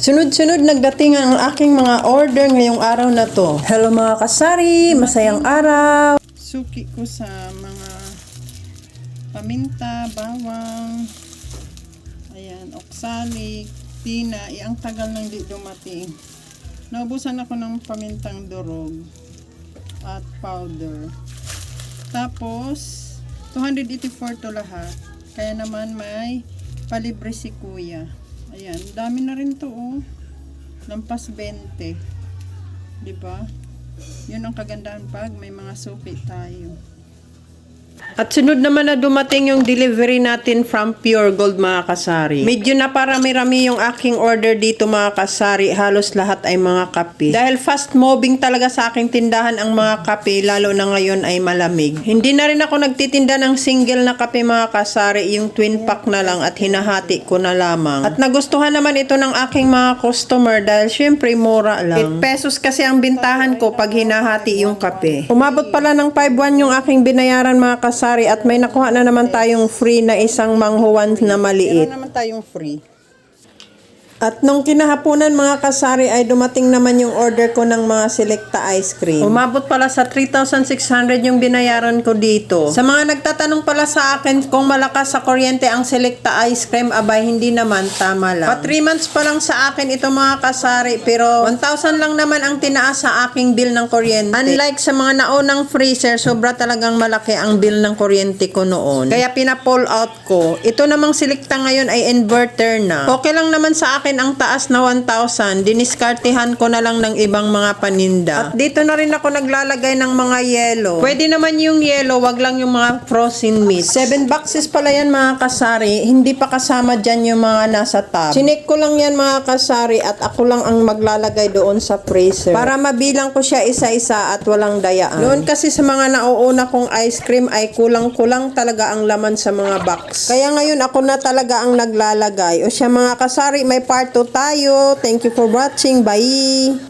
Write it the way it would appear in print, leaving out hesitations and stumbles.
Sunod-sunod nagdating ang aking mga order ngayong araw na to. Hello mga kasari, masayang araw. Suki ko sa mga paminta, bawang, ayan, oksalik, tina, ang tagal nang di dumating. Naubusan ako ng pamintang durog at powder. Tapos, 284 to lahat. Kaya naman may palibre si kuya. Ayan, dami na rin to oh. Lampas 20. 'Di ba? 'Yun ang kagandahan pag may mga suki tayo. At sunod naman na dumating yung delivery natin from Pure Gold mga kasari. Medyo na parami-rami yung aking order dito mga kasari. Halos lahat ay mga kape. Dahil fast moving talaga sa aking tindahan ang mga kape, lalo na ngayon ay malamig. Hindi na rin ako nagtitinda ng single na kape mga kasari. Yung twin pack na lang at hinahati ko na lamang. At nagustuhan naman ito ng aking mga customer dahil syempre mura lang. 8 pesos kasi ang bintahan ko pag hinahati yung kape. Umabot pala ng 5-1 yung aking binayaran mga kasari at may nakuha na naman tayong free na isang manghuwan na maliit. Meron naman tayong free. At nung kinahaponan mga kasari ay dumating naman yung order ko ng mga Selecta ice cream. Umabot pala sa 3,600 yung binayaran ko dito. Sa mga nagtatanong pala sa akin kung malakas sa kuryente ang Selecta ice cream, abay hindi naman, tama lang. Pa 3 months pa lang sa akin ito mga kasari, pero 1,000 lang naman ang tinaas sa aking bill ng kuryente. Unlike sa mga naunang freezer, sobra talagang malaki ang bill ng kuryente ko noon. Kaya pina-pull out ko. Ito namang Selecta ngayon ay inverter na. Okay lang naman sa akin ang taas na 1,000, diniskartehan ko na lang ng ibang mga paninda. At dito na rin ako naglalagay ng mga yellow. Pwede naman yung yellow, wag lang yung mga frozen meat. 7 boxes pala yan mga kasari, hindi pa kasama dyan yung mga nasa tab. Chinek ko lang yan mga kasari at ako lang ang maglalagay doon sa freezer. Para mabilang ko siya isa-isa at walang dayaan. Noon kasi sa mga nauuna kong ice cream ay kulang-kulang talaga ang laman sa mga box. Kaya ngayon ako na talaga ang naglalagay. O siya mga kasari, may part 2 tayo. Thank you for watching. Bye!